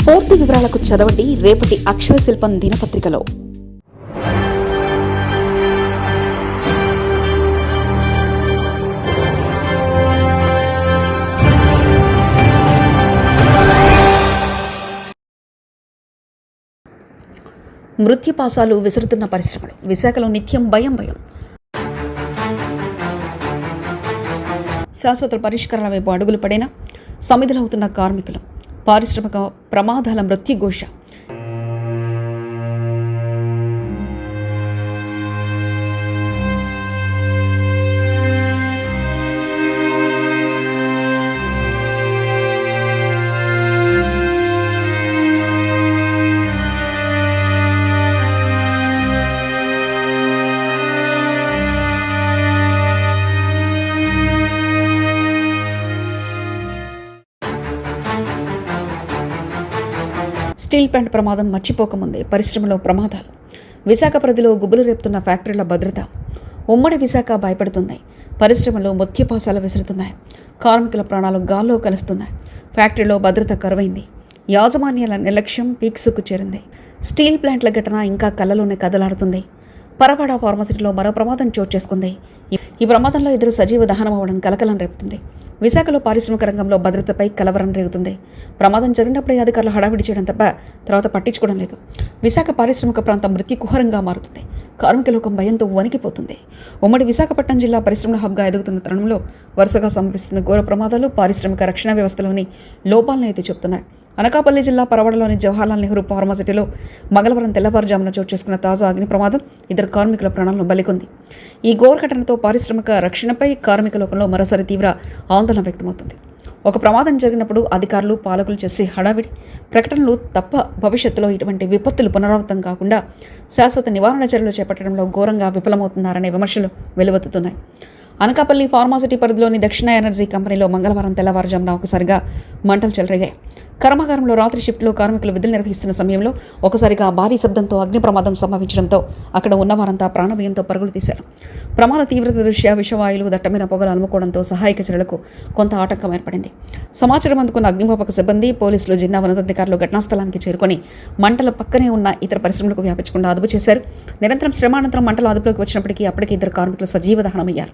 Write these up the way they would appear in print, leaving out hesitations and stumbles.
పూర్తి వివరాలకు చదవండి రేపటి అక్షర శిల్పం దినపత్రికలో. మృత్యుపాసాలు విసురుతున్న పరిశ్రమలు. విశాఖలో నిత్యం భయం. శాశ్వత పరిష్కారాల వైపు అడుగులు పడిన సమిధులవుతున్న కార్మికులు. పారిశ్రామిక ప్రమాదాల మృత్యుఘోష. స్టీల్ ప్లాంట్ ప్రమాదం మర్చిపోకముందే పరిశ్రమలో ప్రమాదాలు. విశాఖ పరిధిలో గుబులు రేపుతున్న ఫ్యాక్టరీల భద్రత. ఉమ్మడి విశాఖ భయపడుతుంది. పరిశ్రమలో మృత్యుపాసాలు విసురుతున్నాయి. కార్మికుల ప్రాణాలు గాల్లో కలుస్తున్నాయి. ఫ్యాక్టరీలో భద్రత కరువైంది. యాజమాన్యాల నిర్లక్ష్యం పీక్స్కు చేరింది. స్టీల్ ప్లాంట్ల ఘటన ఇంకా కళ్ళలోనే కదలాడుతుంది. పరవాడ ఫార్మసిటీలో మరో ప్రమాదం చోటు చేసుకుంది. ఈ ప్రమాదంలో ఇద్దరు సజీవ దహనం అవ్వడం కలకలం రేపుతుంది. విశాఖలో పారిశ్రామిక రంగంలో భద్రతపై కలవరం రేగుతుంది. ప్రమాదం జరిగినప్పుడే అధికారులు హడావిడి చేయడం తప్ప తర్వాత పట్టించుకోవడం లేదు. విశాఖ పారిశ్రామిక ప్రాంతం మృత్యు కుహరంగా మారుతుంది. కార్మిక లోకం భయంతో వణికిపోతుంది. ఉమ్మడి విశాఖపట్నం జిల్లా పరిశ్రమల హబ్గా ఎదుగుతున్న తరుణంలో వరుసగా సంభవిస్తున్న ఘోర ప్రమాదాలు పారిశ్రామిక రక్షణ వ్యవస్థలోని లోపాలను ఎత్తి చెప్తున్నాయి. అనకాపల్లి జిల్లా పరవడలోని జవహర్లాల్ నెహ్రూ ఫార్మాసిటీలో మంగళవారం తెల్లవారుజామున చోటు చేసుకున్న తాజా అగ్ని ప్రమాదం ఇద్దరు కార్మికుల ప్రాణాలను బలికొంది. ఈ ఘోర ఘటనతో పారిశ్రామిక రక్షణపై కార్మిక లోకంలో మరోసారి తీవ్ర ఆందోళన వ్యక్తమవుతుంది. ఒక ప్రమాదం జరిగినప్పుడు అధికారులు పాలకులు చేసే హడావిడి ప్రకటనలు తప్ప భవిష్యత్తులో ఇటువంటి విపత్తులు పునరావృతం కాకుండా శాశ్వత నివారణ చర్యలు చేపట్టడంలో ఘోరంగా విఫలమవుతున్నారనే విమర్శలు వెలువెత్తుతున్నాయి. అనకాపల్లి ఫార్మాసిటీ పరిధిలోని దక్షిణ ఎనర్జీ కంపెనీలో మంగళవారం తెల్లవారుజామున ఒకసారిగా మంటలు చెలరేగాయి. కర్మాగారంలో రాత్రి షిఫ్ట్లో కార్మికులు విధులు నిర్వహిస్తున్న సమయంలో ఒకసారిగా భారీ శబ్దంతో అగ్ని ప్రమాదం సంభవించడంతో అక్కడ ఉన్నవారంతా ప్రాణభయంతో పరుగులు తీశారు. ప్రమాద తీవ్రత దృష్ట్యా విషవాయువులు దట్టమైన పొగలు అలుముకోవడంతో సహాయక చర్యలకు కొంత ఆటంకం ఏర్పడింది. సమాచారం అందుకున్న అగ్నిమాపక సిబ్బంది, పోలీసులు, జిల్లా ఉన్నతాధికారులు ఘటనాస్థలానికి చేరుకొని మంటల పక్కనే ఉన్న ఇతర పరిశ్రమలకు వ్యాపించకుండా అదుపు చేశారు. నిరంతరం శ్రమానంతరం మంటలు అదుపులోకి వచ్చినప్పటికీ అప్పటికే ఇద్దరు కార్మికులు సజీవ దహనమయ్యారు.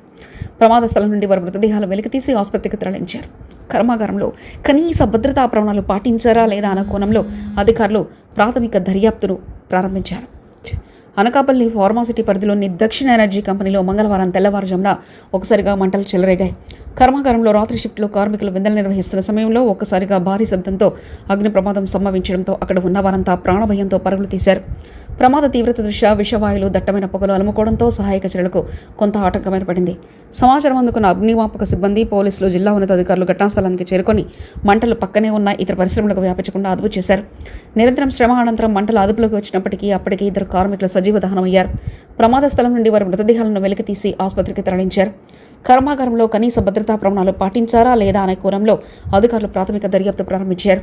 ప్రమాద స్థలం నుండి వారి మృతదేహాలు వెలికితీసి ఆసుపత్రికి తరలించారు. కర్మాగారంలో కనీస భద్రతా ప్రమాణాలు పాటించారా లేదా అన్న కోణంలో అధికారులు ప్రాథమిక దర్యాప్తును ప్రారంభించారు. అనకాపల్లి ఫార్మాసిటీ పరిధిలోని దక్షిణ ఎనర్జీ కంపెనీలో మంగళవారం తెల్లవారుజామున ఒకసారిగా మంటలు చెలరేగాయి. కర్మాగారంలో రాత్రి షిఫ్ట్లో కార్మికులు విందులు నిర్వహిస్తున్న సమయంలో ఒక్కసారిగా భారీ శబ్దంతో అగ్ని ప్రమాదం సంభవించడంతో అక్కడ ఉన్న వారంతా ప్రాణభయంతో పరుగులు తీశారు. ప్రమాద తీవ్రత దృష్ట్యా విషవాయువులు దట్టమైన పొగలు అలుముకోవడంతో సహాయక చర్యలకు కొంత ఆటంకం ఏర్పడింది. సమాచారం అందుకున్న అగ్నిమాపక సిబ్బంది, పోలీసులు, జిల్లా ఉన్నతాధికారులు ఘటనాస్థలానికి చేరుకొని మంటలు పక్కనే ఉన్న ఇతర పరిశ్రమలకు వ్యాపించకుండా అదుపు చేశారు. నిరంతరం శ్రమ అనంతరం మంటలు అదుపులోకి వచ్చినప్పటికీ అప్పటికే ఇద్దరు కార్మికులు సజీవ దహనమయ్యారు. ప్రమాద స్థలం నుండి వారి మృతదేహాలను వెలికితీసి ఆసుపత్రికి తరలించారు. కర్మాగారంలో కనీస భద్రతా ప్రమాణాలు పాటించారా లేదా అనే కోణంలో అధికారులు ప్రాథమిక దర్యాప్తు ప్రారంభించారు.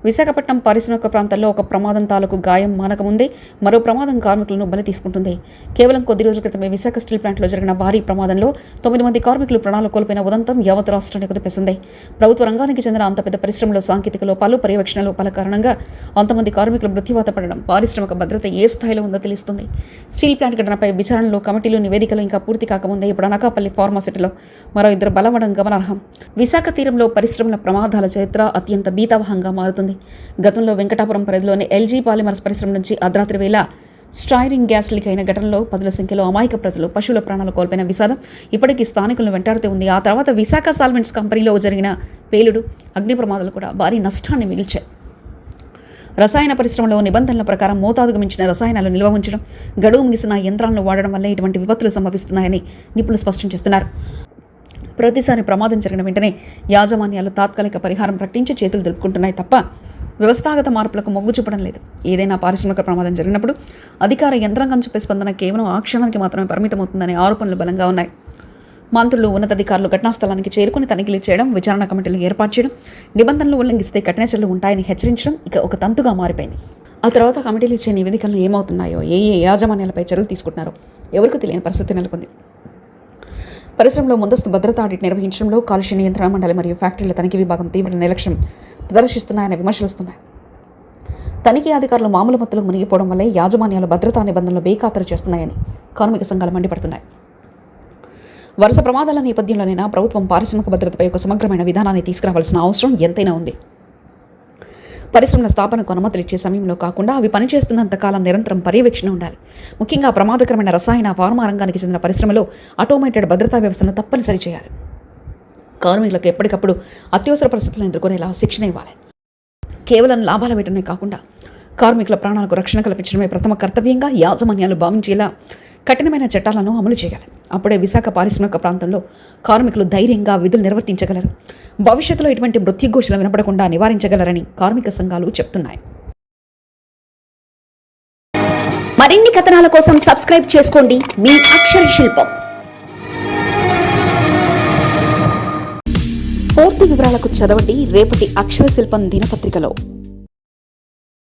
విశాఖపట్నం పారిశ్రామిక ప్రాంతాల్లో ఒక ప్రమాదం తాలూకు గాయం మానకముందే మరో ప్రమాదం కార్మికులను బలి తీసుకుంటుంది. కేవలం కొద్ది రోజుల క్రితమే విశాఖ స్టీల్ ప్లాంట్లో జరిగిన భారీ ప్రమాదంలో 9 మంది కార్మికులు ప్రాణాలు కోల్పోయిన ఉదంతం యావత్ రాష్ట్రాన్ని కుదిపేసింది. ప్రభుత్వ రంగానికి చెందిన అంత పెద్ద పరిశ్రమలో సాంకేతిక లోపాలు, పర్యవేక్షణ లోపాల కారణంగా అంతమంది కార్మికులు మృత్యువాత పడడం పారిశ్రామిక భద్రత ఏ స్థాయిలో ఉందో తెలుస్తుంది. స్టీల్ ప్లాంట్ ఘటనపై విచారణలో కమిటీలు, నివేదికలు ఇంకా పూర్తి కాకముందే ఇప్పుడు అనకాపల్లి ఫార్మాసిటీలో మరో ఇద్దరు బలవడం గమనార్హం. విశాఖ తీరంలో పరిశ్రమల ప్రమాదాల చరిత్ర అత్యంత భీతావహంగా మారుతుంది. గతంలో వెంకటాపురం పరిధిలోని ఎల్జీ పాలిమర్స్ పరిశ్రమ నుంచి అర్ధరాత్రి వేళ స్టైరిన్ గ్యాస్ లీక్ అయిన ఘటనలో పదుల సంఖ్యలో అమాయక ప్రజలు, పశువుల ప్రాణాలు కోల్పోయిన విషాదం ఇప్పటికీ స్థానికులను వెంటాడుతూ ఉంది. ఆ తర్వాత విశాఖ సాల్వెంట్స్ కంపెనీలో జరిగిన పేలుడు, అగ్ని ప్రమాదాలు కూడా భారీ నష్టాన్ని మిగిల్చాయి. రసాయన పరిశ్రమలో నిబంధనల ప్రకారం మోతాదుకు మించిన రసాయనాలు నిల్వ ఉంచడం, గడువు ముగిసిన యంత్రాలను వాడడం వల్లే ఇటువంటి విపత్తులు సంభవిస్తున్నాయని నిపుణులు స్పష్టం చేస్తున్నారు. ప్రతిసారి ప్రమాదం జరిగిన వెంటనే యాజమాన్యాలు తాత్కాలిక పరిహారం ప్రకటించి చేతులు దులుపుకుంటున్నాయి తప్ప వ్యవస్థాగత మార్పులకు మొగ్గు చూపడం లేదు. ఏదైనా పారిశ్రామిక ప్రమాదం జరిగినప్పుడు అధికార యంత్రాంగం చూపే స్పందన కేవలం ఆ క్షణానికి మాత్రమే పరిమితమవుతుందనే ఆరోపణలు బలంగా ఉన్నాయి. మంత్రులు, ఉన్నతాధికారులు ఘటనాస్థలానికి చేరుకుని తనిఖీలు చేయడం, విచారణ కమిటీలు ఏర్పాటు చేయడం, నిబంధనలు ఉల్లంఘిస్తే కఠిన చర్యలు ఉంటాయని హెచ్చరించడం ఇక ఒక తంతుగా మారిపోయింది. ఆ తర్వాత కమిటీలు ఇచ్చే నివేదికలు ఏమవుతున్నాయో, ఏ యాజమాన్యాలపై చర్యలు తీసుకుంటున్నారో ఎవరికి తెలియని పరిస్థితి నెలకొంది. పరిశ్రమలో ముందస్తు భద్రతా ఆడిట్ నిర్వహించడంలో కాలుష్య నియంత్రణ మండలి మరియు ఫ్యాక్టరీల తనిఖీ విభాగం తీవ్ర నిర్లక్ష్యం ప్రదర్శిస్తున్నాయనే విమర్శలు వస్తున్నాయి. తనిఖీ అధికారులు మామూలు మత్తులో మునిగిపోవడం వల్లే యాజమాన్యాలు భద్రతా నిబంధనలు బేఖాతరు చేస్తున్నాయని కార్మిక సంఘాలు మండిపడుతున్నాయి. వరుస ప్రమాదాల నేపథ్యంలోనైనా ప్రభుత్వం పారిశ్రామిక భద్రతపై ఒక సమగ్రమైన విధానాన్ని తీసుకురావాల్సిన అవసరం ఎంతైనా ఉంది. పరిశ్రమల స్థాపనకు అనుమతులు ఇచ్చే సమయంలో కాకుండా అవి పనిచేస్తున్నంత కాలం నిరంతరం పర్యవేక్షణ ఉండాలి. ముఖ్యంగా ప్రమాదకరమైన రసాయన ఫార్మా రంగానికి చెందిన పరిశ్రమలో ఆటోమేటెడ్ భద్రతా వ్యవస్థను తప్పనిసరి చేయాలి. కార్మికులకు ఎప్పటికప్పుడు అత్యవసర పరిస్థితులను ఎదుర్కొనేలా శిక్షణ ఇవ్వాలి. కేవలం లాభాల వేటనే కాకుండా కార్మికుల ప్రాణాలకు రక్షణ కల్పించడమే ప్రథమ కర్తవ్యంగా యాజమాన్యాలు భావించేలా కఠినమైన చట్టాలను అమలు చేయాలి. అప్పుడే విశాఖ పారిశ్రామిక ప్రాంతంలో కార్మికులు ధైర్యంగా విధులు నిర్వర్తించగలరు. భవిష్యత్తులో ఇటువంటి మృత్యుఘోషలు వినపడకుండా నివారించగలరని కార్మిక సంఘాలు చెప్తున్నాయి. మరిన్ని కథనాల కోసం సబ్స్క్రైబ్ చేసుకోండి మీ అక్షర శిల్పం. పూర్తి వివరాలకు చదవండి రేపటి అక్షర శిల్పం దినపత్రికలో.